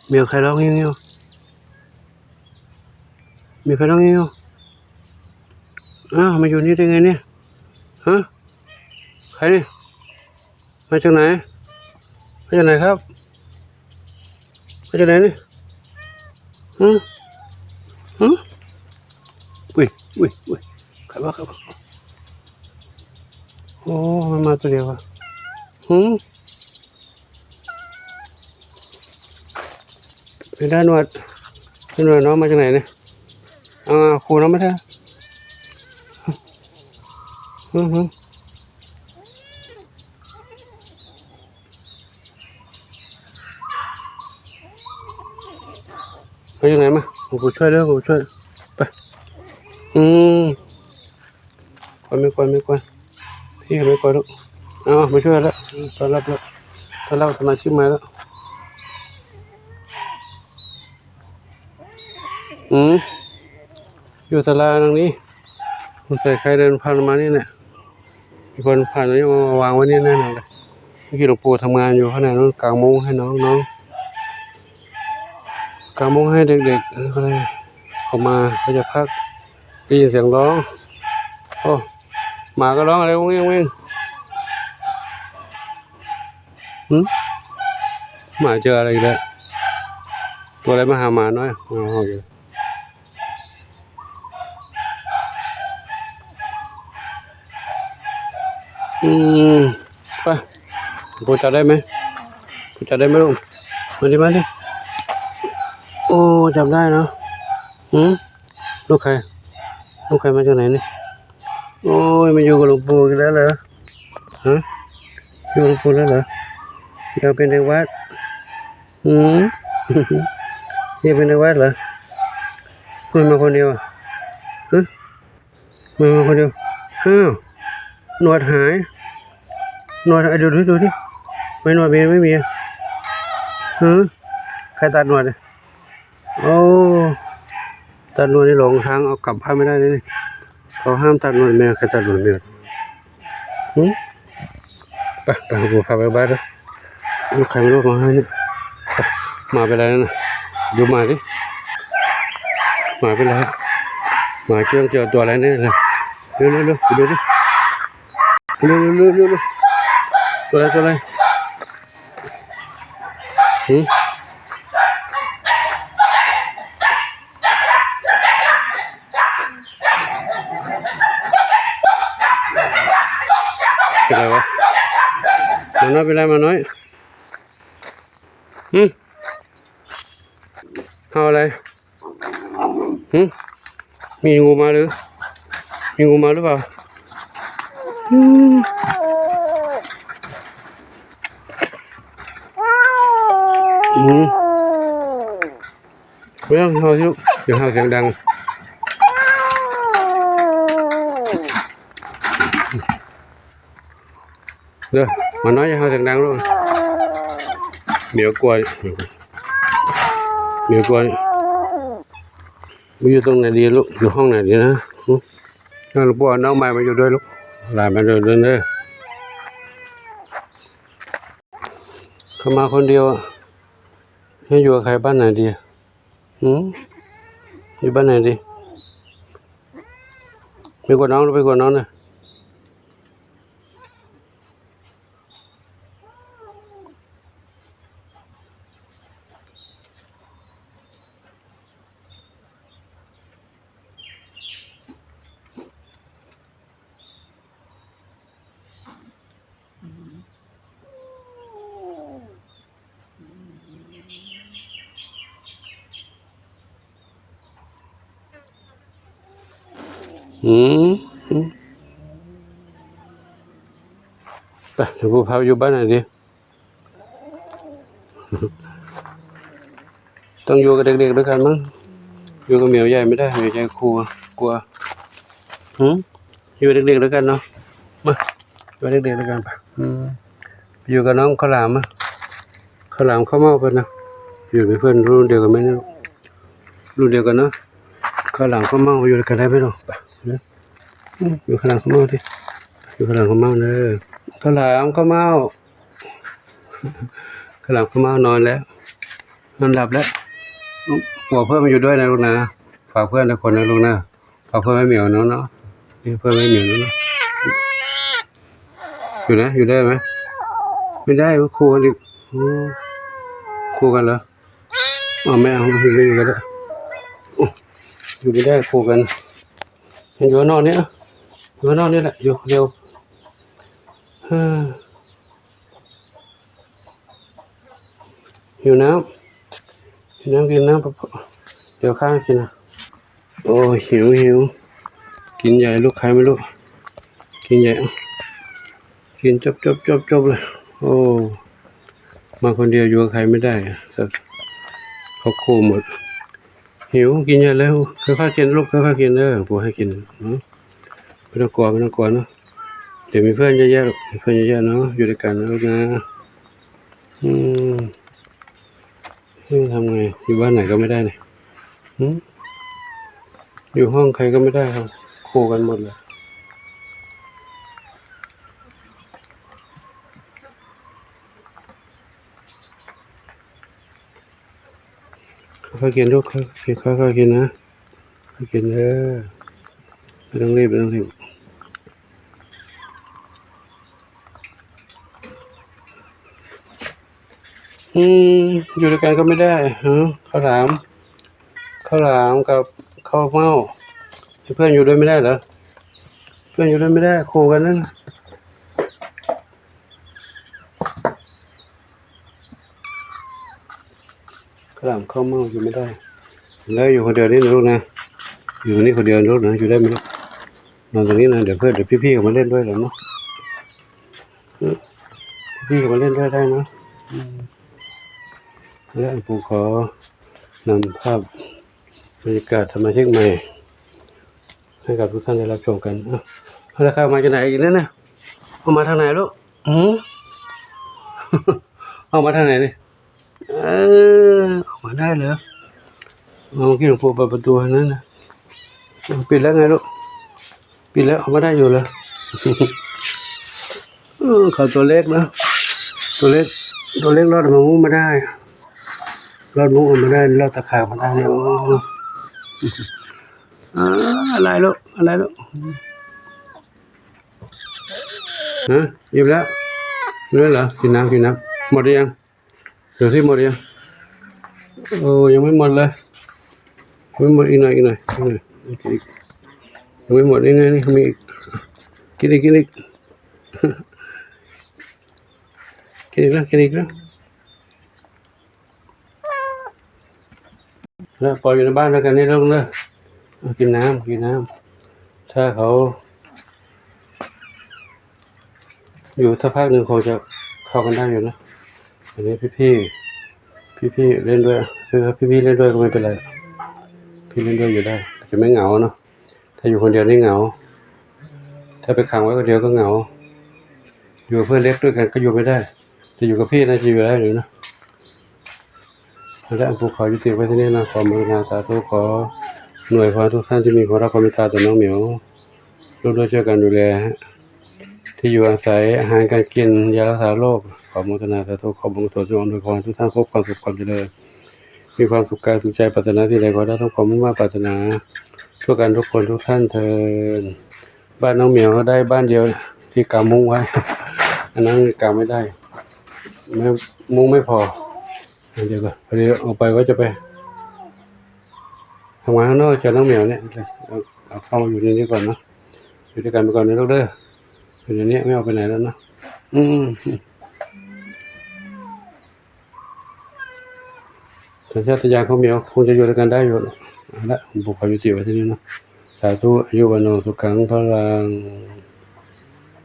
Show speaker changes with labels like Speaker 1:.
Speaker 1: เมียวใครร้องเงี้ยวมีใครร้องเงี้ยวอ้าวมาอยู่นี่ได้ไงเนี่ยฮะใครเนี่ยมาจากไหนมาจากไหนครับมาจากไหนเนี่ยฮะฮะอุ้ยใครวะโอ้มันมาตัวเดียวอะไม่ได้หนวดน้องมาจากไหนเนี่ยครูน้องไม่ได้มาจากไหนมาผมช่วยด้วยผมช่วยไปไม่กวนพี่ไม่กวนลูกมาช่วยแล้วต้อนรับสมาชิกใหม่แล้วอยู่ศาลาตรงนี้ผมใส่ใครเดินผ่านมานี่เนี่ยมีคนผ่านตรงนี้มาวางไว้นี่แน่นอนเลยพี่หลวงปู่ทำงานอยู่ข้างในนู้นกางมุ้งให้น้องกางมุ้งให้เด็กๆเขาเลยออกมาเขาจะพักได้ยินเสียงร้องโอ้หมาก็ร้องอะไรวิ่งหมาเจออะไรอีกแล้วตัวอะไรมาหาหมาน้อยไปปูจับได้ไหมลูกมาดิโอ้จับได้เนาะลูกใครมาจากไหนเนี่ยโอ้ยมาอยู่กับหลวงปู่กันแล้วเหรออยู่กับหลวงปู่แล้วเหรออยากเป็นเด็กวัดอยากเป็นเด็กวัดเหรอไม่มาคนเดียวไม่มาคนเดียวหนวดหายดูดิไม่หนวดไม่มีใครตัดหนวดโอ้ตัดหนวดนี่หลงทางเอากลับบ้านไม่ได้เลยเขาห้ามตัดหนวดแมวใครตัดหนวดแมวไปกูพาไปบ้านด้วยลูกใครไม่รู้มาให้นี่มาไปแล้วนะดูมาดิมาไปแล้วมาเจอตัวอะไรนี่เลยเร็วดูดิเร็วตัวอะไรเป็นไรวะมาน้อยเอาอะไรมีงูมาหรือเปล่าไม่ต้องเห่าสิลูกเดี๋ยวเห่าเสียงดังเด้อมาน้อยอย่าเห่าเสียงดังลูกเดี๋ยวกลัวไม่อยู่ตรงไหนดีลูกอยู่ห้องไหนดีนะหลวงปู่น้องใหม่มาอยู่ด้วยลูกหลานมาเดินเลยเขามาคนเดียวให้อยู่กับใครบ้านไหนดีอยู่บ้านไหนดีไปกดน้องเลยไปเดี๋ยวกูพาไปอยู่บ้านไหนดีต้องอยู่กับเด็กๆด้วยกันมั้งอยู่กับเหมียวใหญ่ไม่ได้เหมียวใหญ่กลัวอยู่กับเด็กๆด้วยกันเนาะมาอยู่กับเด็กๆด้วยกันไปอยู่กับน้องข้าวหลามข้าวเมากันนะอยู่เป็นเพื่อนรุ่นเดียวกันไหมเนี่ยรุ่นเดียวกันเนาะข้าวหลามข้าวเมาอยู่ด้วยกันได้ไหมเนาะไปอยู่ข้าวหลามข้าวเมาดิอยู่ข้าวหลามข้าวเมาเนอะข้าวหลามข้าวเมานอนแล้ว มันหลับแล้วบอกเพื่อนมาอยู่ด้วยนะลูกนะฝากเพื่อนทุกคนนะลูกนะฝากเพื่อนไม่เหมียวเนาะนี่เพื่อนไม่เหมียวเนาะอยู่นะอยู่ได้ไหมไม่ได้คู่กันดิคู่กันเหรอไม่เอาอยู่ไม่อยู่กันแล้วอยู่ไม่ได้คู่กันอยู่นอกนี้อยู่นอกนี้แหละอยู่เดียวหิวน้ำกินน้ำเดี๋ยวข้างกินนะโอ้หิวกินใหญ่ลูกใครไม่รู้กินใหญ่กินจบเลยโอ้มาคนเดียวอยู่กับใครไม่ได้สักเขาคู่หมดหิวกินใหญ่แล้วค่อยๆกินลูกค่อยๆกินปู่ให้กินไม่ต้องกลัวเนาะเดี๋ยวมีเพื่อนเยอะๆหรอกมีเพื่อนเยอะๆเนาะอยู่ด้วยกันนะลูกนะทำไงอยู่บ้านไหนก็ไม่ได้เนี่ยอยู่ห้องใครก็ไม่ได้ครับคู่กันหมดเลยค่อยๆกินลูกค่อยๆกินนะค่อยกินไม่ต้องรีบอยู่ด้วยกันก็ไม่ได้ข้าวหลามกับข้าวเม่าเพื่อนอยู่ด้วยไม่ได้เหรอเพื่อนอยู่ด้วยไม่ได้คู่กันนั่นข้าวหลามข้าวเม่าอยู่ไม่ได้แล้วอยู่คนเดียวนี่นะลูกนะอยู่นี่คนเดียวลูกนะอยู่ได้ไหมลูกนอนตรงนี้นะเดี๋ยวพี่เขามาเล่นด้วยเหรอเนาะพี่เขามาเล่นด้วยได้เนาะและปู่ขอนำภาพบรรยากาศสมาชิกใหม่ให้กับทุกท่านได้รับชมกันเอาละครับมาจากไหนอีกแล้วนะเอามาทางไหนลูกเอามาทางไหนนี่ออกมาได้เหรอเอาที่หลวงปู่เปิดประตูนั้นนะปิดแล้วไงลูกปิดแล้วออกมาได้อยู่เหรอเขาตัวเล็กนะตัวเล็กรอดมุ้งมาได้รอดมุ้งมาได้รอดตะขาบมาได้เนี่ยอะไรลูกอิ่มแล้วเหรอกินน้ำหมดหรือยังเดี๋ยวที่หมดยังยังไม่หมดเลยไม่หมดอีกหน่อยยังไม่หมดยังไงนี่มีกินอีกแล้วปล่อยอยู่ในบ้านแล้วกันนี่ลูกเลยกินน้ำถ้าเขาอยู่สักพักหนึ่งคงจะเข้ากันได้อยู่นะอันนี้พี่เล่นด้วยคือพี่เล่นด้วยก็ไม่เป็นไรพี่เล่นด้วยอยู่ได้จะไม่เหงาเนาะถ้าอยู่คนเดียวนี่เหงาถ้าไปขังไว้คนเดียวก็เหงาอยู่เพื่อนเล็กด้วยกันก็อยู่ไม่ได้จะอยู่กับพี่นะจะอยู่ได้หรือนะและปู่ขอยุติไว้ที่นี่นะขอมุนาสาธุขอหน่วยพรทุกท่านที่มีความรักความเมตตาต่อน้องเหมียวร่วมด้วยช่วยกันดูแลที่อยู่อาศัยอาหารการกินยารักษาโรคขอมุนาสาธุขอบุญส่วนรวมโดยขอทุกท่านพบความสุขความเจริญมีความสุขกายสุขใจปรารถนาที่ใดขอได้ทั้งความมุ่งมั่นปรารถนาช่วยกันทุกคนทุกท่านเถิดบ้านน้องเหมียวก็ได้บ้านเดียวที่กางมุ้งไว้อันนั้นกางไม่ได้มุ้งไม่พอเดี๋ยวก่อนพอดีออกไปว่าจะไปทำงานข้างนอกเจอน้องเหมียวเนี่ยเอาเข้ามาอยู่ในนี้ก่อนเนาะอยู่ด้วยกันไปก่อนนะลูกเด้ออยู่ในนี้ไม่เอาไปไหนแล้วเนาะสัญชาตญาณของเหมียวคงจะอยู่ด้วยกันได้อยู่แล้วผมขอยุติไว้ที่นี่เนาะสาธุอายุวันโนสุขังพลัง